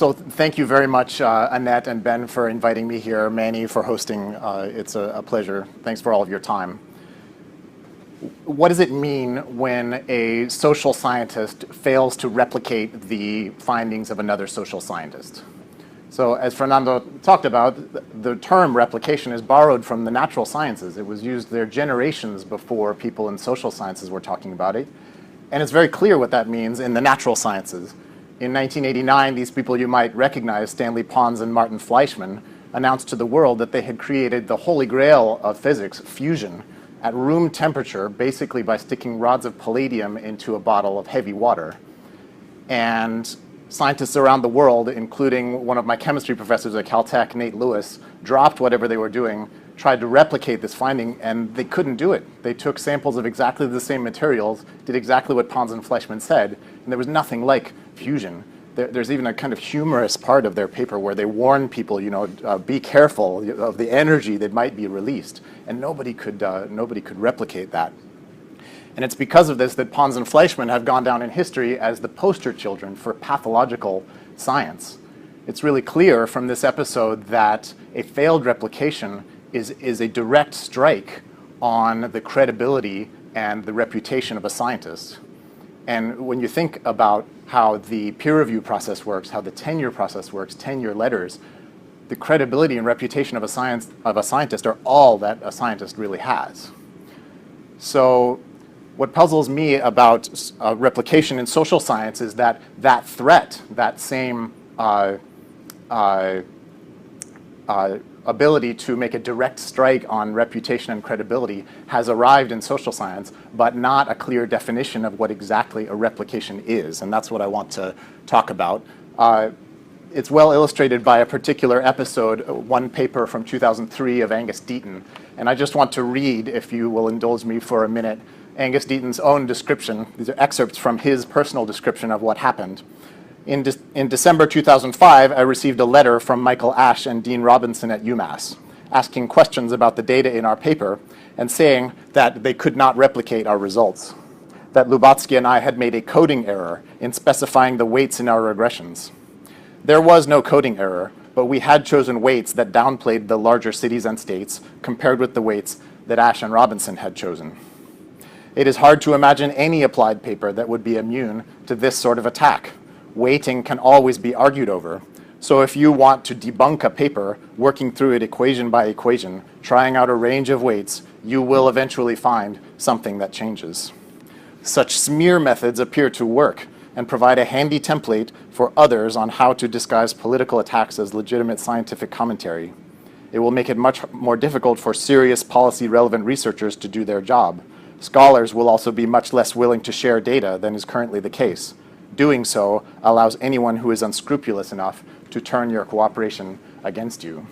So thank you very much, Annette and Ben, for inviting me here, Manny for hosting. It's a pleasure. Thanks for all of your time. What does it mean when a social scientist fails to replicate the findings of another social scientist? So as Fernando talked about, the term replication is borrowed from the natural sciences. It was used there generations before people in social sciences were talking about it. And it's very clear what that means in the natural sciences. In 1989, these people you might recognize, Stanley Pons and Martin Fleischmann, announced to the world that they had created the holy grail of physics, fusion, at room temperature, basically by sticking rods of palladium into a bottle of heavy water. And scientists around the world, including one of my chemistry professors at Caltech, Nate Lewis, dropped whatever they were doing, tried to replicate this finding, and they couldn't do it. They took samples of exactly the same materials, did exactly what Pons and Fleischmann said, and there was nothing like fusion. There's even a kind of humorous part of their paper where they warn people, be careful of the energy that might be released, and nobody could replicate that. And it's because of this that Pons and Fleischmann have gone down in history as the poster children for pathological science. It's really clear from this episode that a failed replication is a direct strike on the credibility and the reputation of a scientist. And when you think about how the peer review process works, how the tenure process works, tenure letters, the credibility and reputation of a scientist are all that a scientist really has. So what puzzles me about replication in social science is that threat, that same ability to make a direct strike on reputation and credibility has arrived in social science, but not a clear definition of what exactly a replication is. And that's what I want to talk about. It's well illustrated by a particular episode, one paper from 2003 of Angus Deaton. And I just want to read, if you will indulge me for a minute, Angus Deaton's own description. These are excerpts from his personal description of what happened. In December 2005, I received a letter from Michael Ash and Dean Robinson at UMass, asking questions about the data in our paper and saying that they could not replicate our results, that Lubatsky and I had made a coding error in specifying the weights in our regressions. There was no coding error, but we had chosen weights that downplayed the larger cities and states compared with the weights that Ash and Robinson had chosen. It is hard to imagine any applied paper that would be immune to this sort of attack. Weighting can always be argued over. So if you want to debunk a paper, working through it equation by equation, trying out a range of weights, you will eventually find something that changes. Such smear methods appear to work and provide a handy template for others on how to disguise political attacks as legitimate scientific commentary. It will make it much more difficult for serious policy-relevant researchers to do their job. Scholars will also be much less willing to share data than is currently the case. Doing so allows anyone who is unscrupulous enough to turn your cooperation against you.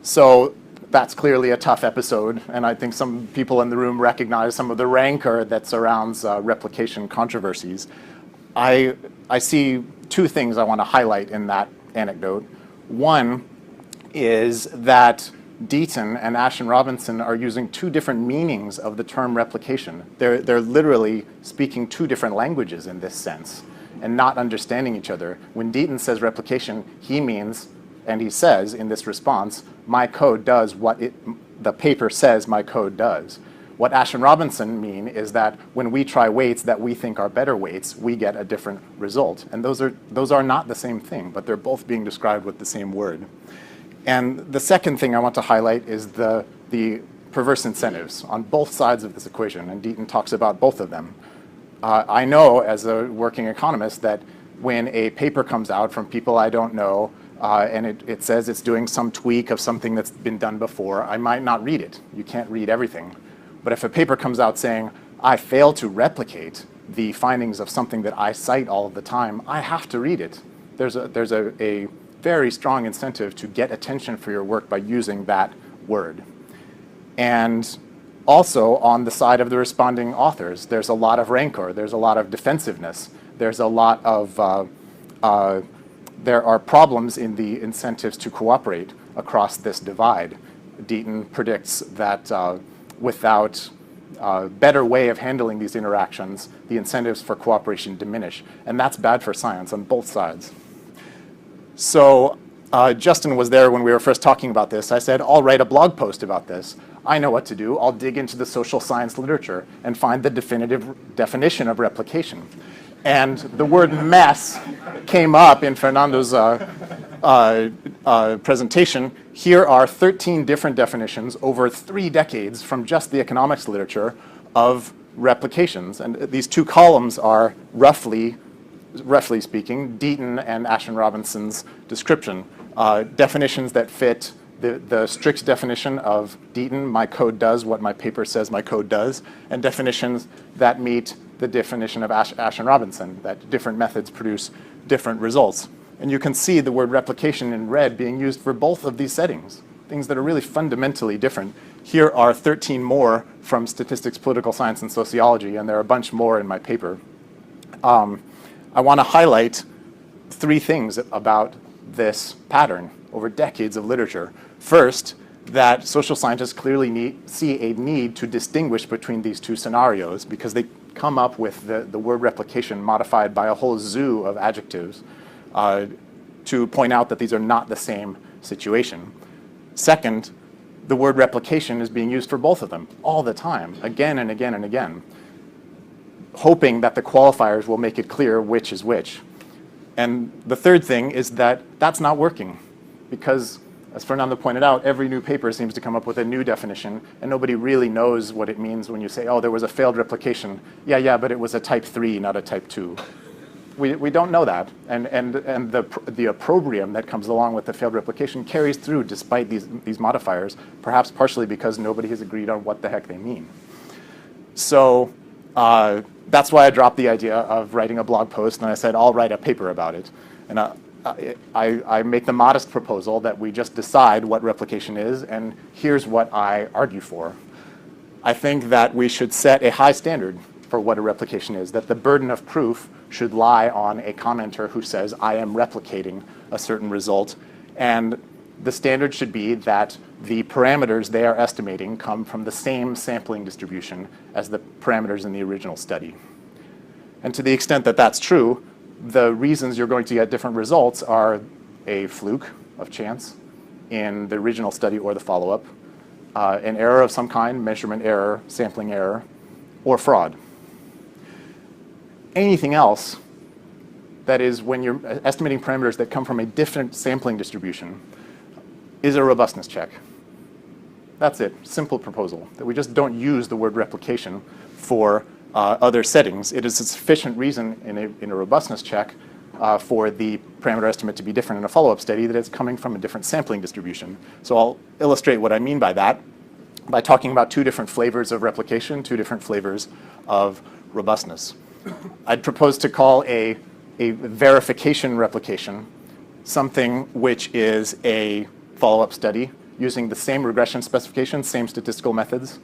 So that's clearly a tough episode, and I think some people in the room recognize some of the rancor that surrounds replication controversies. I see two things I want to highlight in that anecdote. One is that Deaton and Ash and Robinson are using two different meanings of the term replication. They're literally speaking two different languages in this sense and not understanding each other. When Deaton says replication, he means, and he says in this response, my code does what the paper says my code does. What Ash and Robinson mean is that when we try weights that we think are better weights, we get a different result. And those are not the same thing, but they're both being described with the same word. And the second thing I want to highlight is the perverse incentives on both sides of this equation, and Deaton talks about both of them. I know as a working economist that when a paper comes out from people I don't know, and it says it's doing some tweak of something that's been done before, I might not read it. You can't read everything. But if a paper comes out saying, I fail to replicate the findings of something that I cite all of the time, I have to read it. There's a very strong incentive to get attention for your work by using that word. And also on the side of the responding authors, there's a lot of rancor, there's a lot of defensiveness, there's a lot of, there are problems in the incentives to cooperate across this divide. Deaton predicts that without a better way of handling these interactions, the incentives for cooperation diminish. And that's bad for science on both sides. So Justin was there when we were first talking about this. I said, I'll write a blog post about this. I know what to do. I'll dig into the social science literature and find the definitive definition of replication. And the word mess came up in Fernando's presentation. Here are 13 different definitions over 3 decades from just the economics literature of replications. And these 2 columns are roughly speaking, Deaton and Ashton Robinson's description. Definitions that fit the strict definition of Deaton, my code does what my paper says my code does, and definitions that meet the definition of Ashton Robinson, that different methods produce different results. And you can see the word replication in red being used for both of these settings, things that are really fundamentally different. Here are 13 more from statistics, political science, and sociology, and there are a bunch more in my paper. I want to highlight 3 things about this pattern over decades of literature. First, that social scientists clearly see a need to distinguish between these 2 scenarios because they come up with the word replication modified by a whole zoo of adjectives to point out that these are not the same situation. Second, the word replication is being used for both of them all the time, again and again and again, hoping that the qualifiers will make it clear which is which. And the third thing is that that's not working because, as Fernando pointed out, every new paper seems to come up with a new definition, and nobody really knows what it means when you say, oh, there was a failed replication. Yeah, but it was a type 3, not a type 2. We don't know that, and the opprobrium that comes along with the failed replication carries through despite these modifiers, perhaps partially because nobody has agreed on what the heck they mean. So that's why I dropped the idea of writing a blog post, and I said, I'll write a paper about it. And I make the modest proposal that we just decide what replication is, and here's what I argue for. I think that we should set a high standard for what a replication is, that the burden of proof should lie on a commenter who says, I am replicating a certain result, and the standard should be that the parameters they are estimating come from the same sampling distribution as the parameters in the original study. And to the extent that that's true, the reasons you're going to get different results are a fluke of chance in the original study or the follow-up, an error of some kind, measurement error, sampling error, or fraud. Anything else, that is when you're estimating parameters that come from a different sampling distribution, is a robustness check. That's it, simple proposal, that we just don't use the word replication for other settings. It is a sufficient reason in a robustness check for the parameter estimate to be different in a follow-up study that it's coming from a different sampling distribution. So I'll illustrate what I mean by that by talking about 2 different flavors of replication, 2 different flavors of robustness. I'd propose to call a verification replication something which is a follow-up study using the same regression specification, same statistical methods,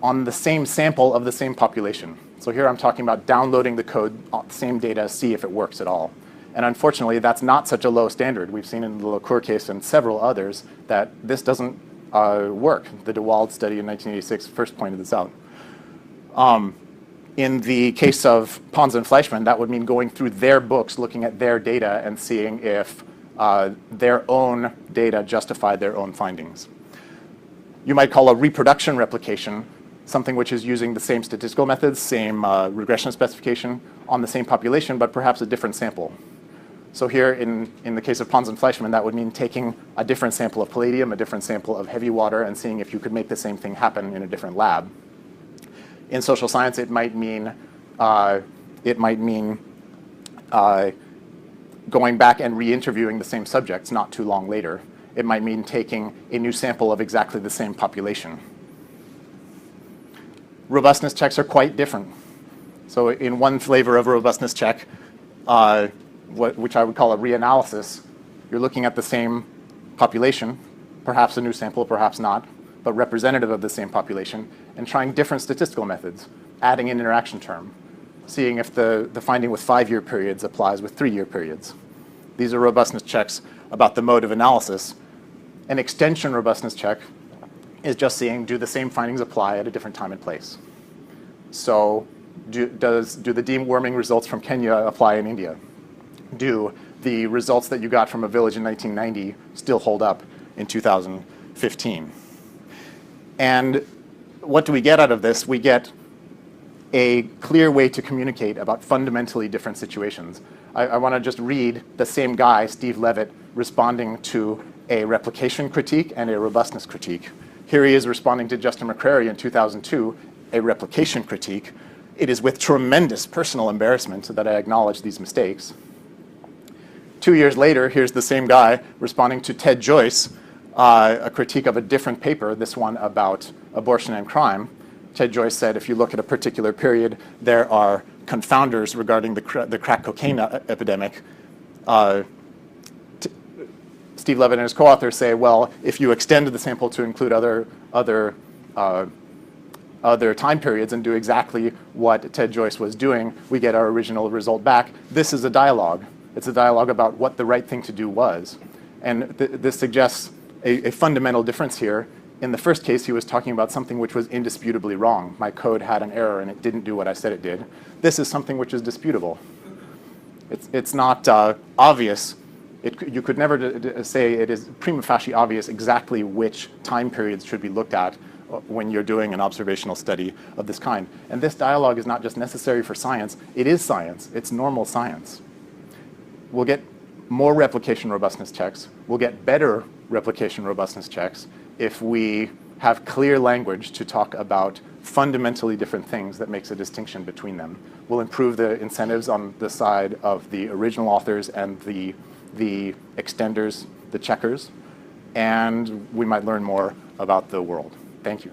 on the same sample of the same population. So here I'm talking about downloading the code, same data, see if it works at all. And unfortunately, that's not such a low standard. We've seen in the Lacour case and several others that this doesn't work. The DeWald study in 1986 first pointed this out. In the case of Pons and Fleischmann, that would mean going through their books, looking at their data, and seeing if their own data justified their own findings. You might call a reproduction replication something which is using the same statistical methods, same regression specification on the same population, but perhaps a different sample. So here in the case of Pons and Fleischmann, that would mean taking a different sample of palladium, a different sample of heavy water, and seeing if you could make the same thing happen in a different lab. In social science, it might mean going back and re-interviewing the same subjects not too long later. It might mean taking a new sample of exactly the same population. Robustness checks are quite different. So in one flavor of a robustness check, which I would call a reanalysis, you're looking at the same population, perhaps a new sample, perhaps not, but representative of the same population, and trying different statistical methods, adding an interaction term, seeing if the finding with 5-year periods applies with 3-year periods. These are robustness checks about the mode of analysis. An extension robustness check is just seeing, do the same findings apply at a different time and place? So do the deworming results from Kenya apply in India? Do the results that you got from a village in 1990 still hold up in 2015. And what do we get out of this? We get a clear way to communicate about fundamentally different situations. I want to just read the same guy, Steve Levitt, responding to a replication critique and a robustness critique. Here he is responding to Justin McCrary in 2002, a replication critique. It is with tremendous personal embarrassment that I acknowledge these mistakes. 2 years later, here's the same guy responding to Ted Joyce, a critique of a different paper, this one about abortion and crime. Ted Joyce said, if you look at a particular period, there are confounders regarding the crack cocaine epidemic. Steve Levitt and his co-authors say, well, if you extend the sample to include other time periods and do exactly what Ted Joyce was doing, we get our original result back. This is a dialogue. It's a dialogue about what the right thing to do was. And this suggests a fundamental difference here. In the first case, he was talking about something which was indisputably wrong. My code had an error and it didn't do what I said it did. This is something which is disputable. It's not obvious. You could never say it is prima facie obvious exactly which time periods should be looked at when you're doing an observational study of this kind. And this dialogue is not just necessary for science. It is science. It's normal science. We'll get more replication robustness checks. We'll get better replication robustness checks if we have clear language to talk about fundamentally different things that makes a distinction between them. We'll improve the incentives on the side of the original authors and the extenders, the checkers, and we might learn more about the world. Thank you.